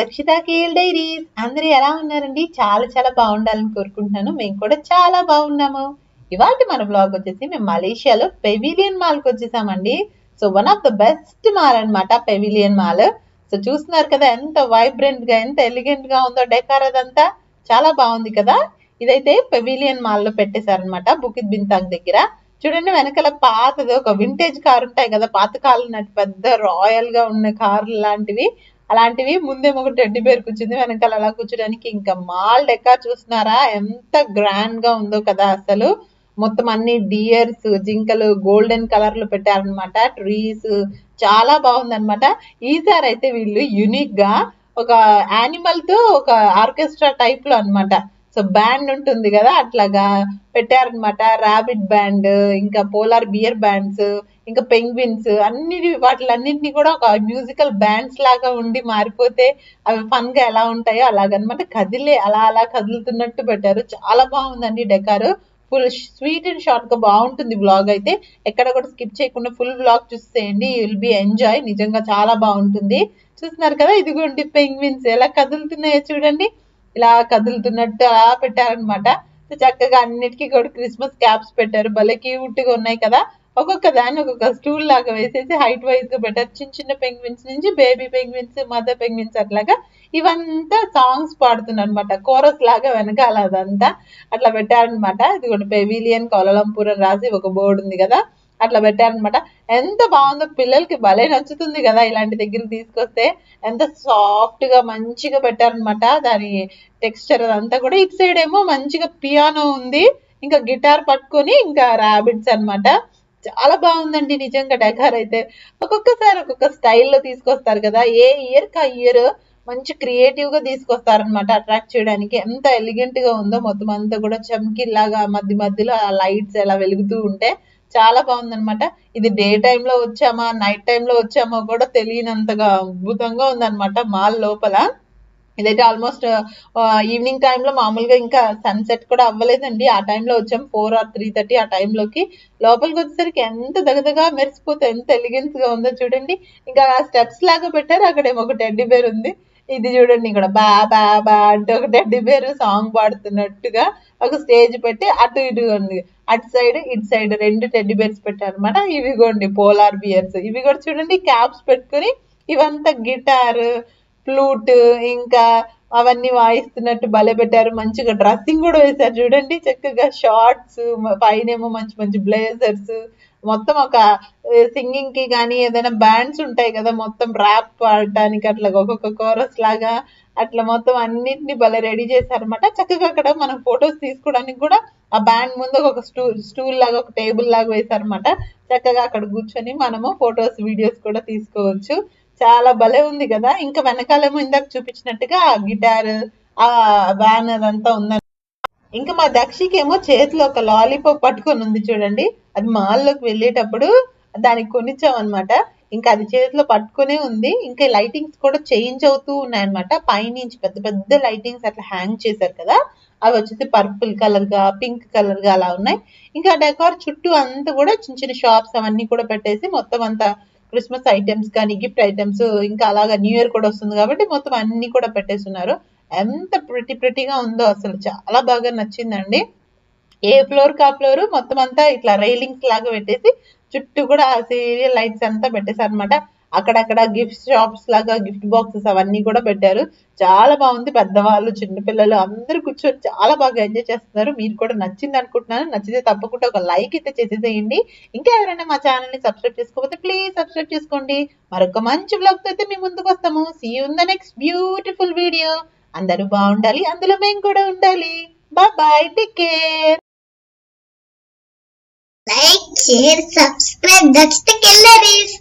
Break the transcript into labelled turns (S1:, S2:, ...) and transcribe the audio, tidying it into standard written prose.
S1: Dakshitha KL diaries. అందరూ ఎలా ఉన్నారండి? చాలా చాలా బాగుండాలని కోరుకుంటున్నాను. మేము కూడా చాలా బాగున్నాము. ఇవాళ మన బ్లాగ్ వచ్చేసి మేము మలేషియాలో పెవిలియన్ మాల్ కి వచ్చేసామండి. So one of the best mall అన్నమాట పెవిలియన్ మాల్. సో చూస్తున్నారు కదా ఎంత వైబ్రెంట్ గా ఎంత ఎలిగెంట్ గా ఉందో డెకార్ అదంతా చాలా బాగుంది కదా. ఇదైతే పెవిలియన్ మాల్ లో పెట్టేశారనమాట బుకిత్ బింతాంగ్ దగ్గర. చూడండి వెనకాల పాతది ఒక వింటేజ్ కార్ ఉంటాయి కదా, పాత కాలం పెద్ద రాయల్ గా ఉన్న కార్లు అలాంటివి ముందేమో ఒక టెడ్డీ బేర్ కూర్చుంది, వెనకాల అలా కూర్చోడానికి. ఇంకా మాల్ డెకార్ చూస్తున్నారా ఎంత గ్రాండ్ గా ఉందో కదా అసలు. మొత్తం అన్ని డియర్స్, జింకలు గోల్డెన్ కలర్ లో పెట్టారనమాట. ట్రీస్ చాలా బాగుందన్నమాట. ఈసారి అయితే వీళ్ళు యునిక్ గా ఒక యానిమల్ తో ఒక ఆర్కెస్ట్రా టైప్ లో అన్నమాట. సో బ్యాండ్ ఉంటుంది కదా అట్లాగా పెట్టారనమాట. ర్యాబిట్ బ్యాండ్, ఇంకా పోలార్ బియర్ బ్యాండ్స్, ఇంకా పెంగ్విన్స్ వాటిలన్నింటినీ కూడా ఒక మ్యూజికల్ బ్యాండ్స్ లాగా ఉండి మారిపోతే అవి ఫన్ గా ఎలా ఉంటాయో అలాగనమాట. అలా కదులుతున్నట్టు పెట్టారు. చాలా బాగుందండి డెకారు. ఫుల్ స్వీట్ అండ్ షార్ట్ గా బాగుంటుంది బ్లాగ్ అయితే. ఎక్కడ కూడా స్కిప్ చేయకుండా ఫుల్ బ్లాగ్ చూసేయండి. You will be enjoy. నిజంగా చాలా బాగుంటుంది. చూస్తున్నారు కదా ఇదిగోండి పెంగ్విన్స్ ఎలా కదులుతున్నాయో చూడండి. ఇలా కదులుతున్నట్టు అలా పెట్టారనమాట. చక్కగా అన్నిటికీ కూడా క్రిస్మస్ క్యాప్స్ పెట్టారు. భలే క్యూట్ గా ఉన్నాయి కదా. ఒక్కొక్క దాన్ని ఒక్కొక్క స్టూల్ లాగా వేసేసి హైట్ వైజ్ గా పెట్టారు. చిన్న చిన్న పెంగ్విన్స్ నుంచి బేబీ పెంగ్విన్స్, మదర్ పెంగ్విన్స్ అట్లాగా ఇవంతా సాంగ్స్ పాడుతున్నారు అనమాట. కోరస్ లాగా వెనకాల అదంతా అట్లా పెట్టారనమాట. ఇది కూడా పెవిలియన్ కౌలాలంపూర్ అని రాసి ఒక బోర్డు ఉంది కదా అట్లా పెట్టారనమాట. ఎంత బాగుందో, పిల్లలకి భలే నచ్చుతుంది కదా ఇలాంటి దగ్గరికి తీసుకొస్తే. ఎంత సాఫ్ట్ గా మంచిగా పెట్టారనమాట. దాని టెక్స్చర్ అదంతా కూడా. ఇటు సైడ్ ఏమో మంచిగా పియానో ఉంది, ఇంకా గిటార్ పట్టుకొని ఇంకా ర్యాబిట్స్ అన్నమాట. చాలా బాగుందండి నిజంగా డెకార్ అయితే. ఒక్కొక్కసారి ఒక్కొక్క స్టైల్లో తీసుకొస్తారు కదా, ఏ ఇయర్ కి ఆ ఇయర్ మంచి క్రియేటివ్ గా తీసుకొస్తారనమాట అట్రాక్ట్ చేయడానికి. ఎంత ఎలిగెంట్ గా ఉందో మొత్తం అంతా కూడా చమ్కిల్లాగా మధ్యలో ఆ లైట్స్ ఎలా వెలుగుతూ ఉంటే చాలా బాగుందనమాట. ఇది డే టైమ్ లో వచ్చామా నైట్ టైమ్ లో వచ్చామో కూడా తెలియనంతగా అద్భుతంగా ఉందన్నమాట మాల్ లోపల. ఇదైతే ఆల్మోస్ట్ ఈవినింగ్ టైంలో, మామూలుగా ఇంకా సన్సెట్ కూడా అవ్వలేదండి ఆ టైంలో వచ్చాం. 4 or 3:30 ఆ టైంలోకి. లోపలికి వచ్చేసరికి ఎంత దగదగా మెరిసిపోతే ఎంత ఎలిగెన్స్ గా ఉందో చూడండి. ఇంకా స్టెప్స్ లాగా పెట్టారు. అక్కడేమో ఒక టెడ్డీ బేర్ ఉంది. ఇది చూడండి ఇక్కడ బా బా బా అంటే ఒక టెడ్డీ బేర్ సాంగ్ పాడుతున్నట్టుగా ఒక స్టేజ్ పెట్టి అటు ఇటు ఉంది. అటు సైడ్ ఇటు సైడ్ 2 టెడ్డీ బేర్స్ పెట్టారు అనమాట. ఇవిగోండి పోలార్ బియర్స్. ఇవి కూడా చూడండి క్యాప్స్ పెట్టుకుని ఇవంతా గిటార్, ఫ్లూట్ ఇంకా అవన్నీ వాయిస్తున్నట్టు భలే పెట్టారు. మంచిగా డ్రెస్సింగ్ కూడా వేశారు చూడండి. చక్కగా షార్ట్స్, పైనేమో మంచి మంచి బ్లేజర్స్. మొత్తం ఒక సింగింగ్ కి కానీ ఏదైనా బ్యాండ్స్ ఉంటాయి కదా, మొత్తం ర్యాప్ పాడటానికి అట్లా ఒక్కొక్క కోరస్ లాగా అట్లా మొత్తం అన్నిటిని భలే రెడీ చేశారనమాట. చక్కగా అక్కడ మనం ఫొటోస్ తీసుకోవడానికి కూడా ఆ బ్యాండ్ ముందు ఒక స్టూల్ లాగా ఒక టేబుల్ లాగా వేశారనమాట. చక్కగా అక్కడ కూర్చొని మనము ఫొటోస్ వీడియోస్ కూడా తీసుకోవచ్చు. చాలా భలే ఉంది కదా. ఇంకా వెనకాలేమో ఇందాక చూపించినట్టుగా ఆ గిటార్, ఆ వ్యాన్ అదంతా ఉందని. ఇంకా మా దక్షికి ఏమో చేతిలో ఒక లాలీపాప్ పట్టుకొని ఉంది చూడండి. అది మాల్లోకి వెళ్ళేటప్పుడు దానికి కొనిచ్చాం అనమాట. ఇంకా అది చేతిలో పట్టుకునే ఉంది. ఇంకా లైటింగ్స్ కూడా చేంజ్ అవుతూ ఉన్నాయన్నమాట. పైనుంచి పెద్ద పెద్ద లైటింగ్స్ అట్లా హ్యాంగ్ చేశారు కదా, అవి వచ్చేసి పర్పుల్ కలర్ గా, పింక్ కలర్ గా అలా ఉన్నాయి. ఇంకా డెకార్ చుట్టూ అంతా కూడా చిన్న చిన్న షాప్స్ అవన్నీ కూడా పెట్టేసి మొత్తం అంతా క్రిస్మస్ ఐటమ్స్ కానీ గిఫ్ట్ ఐటమ్స్, ఇంకా అలాగా న్యూ ఇయర్ కూడా వస్తుంది కాబట్టి మొత్తం అన్ని కూడా పెట్టేస్తున్నారు. ఎంత ప్రిటీగా ఉందో అసలు, చాలా బాగా నచ్చిందండి. ఏ ఫ్లోర్ కా ఫ్లోర్ మొత్తం అంతా ఇట్లా రైలింగ్స్ లాగా పెట్టేసి చుట్టూ కూడా సీరియల్ లైట్స్ అంతా పెట్టేశారు అనమాట. అక్కడక్కడ గిఫ్ట్ షాప్స్ లాగా గిఫ్ట్ బాక్సెస్ అవన్నీ కూడా పెట్టారు. చాలా బాగుంది. పెద్దవాళ్ళు చిన్నపిల్లలు అందరూ కూర్చొని చాలా బాగా ఎంజాయ్ చేస్తున్నారు. మీరు కూడా నచ్చింది అనుకుంటున్నాను. నచ్చితే తప్పకుండా ఒక లైక్ అయితే చేసేసేయండి. ఇంకా ఎవరైనా మా ఛానల్ ని సబ్స్క్రైబ్ చేసుకోకపోతే ప్లీజ్ సబ్స్క్రైబ్ చేసుకోండి. మరొక మంచి బ్లాగ్ తో అయితే మీ ముందుకు వస్తాము. See you in the next beautiful video. అందరూ బాగుండాలి, అందులో మేము కూడా ఉండాలి. Bye, take care.
S2: Like, share, subscribe. That's the killer is.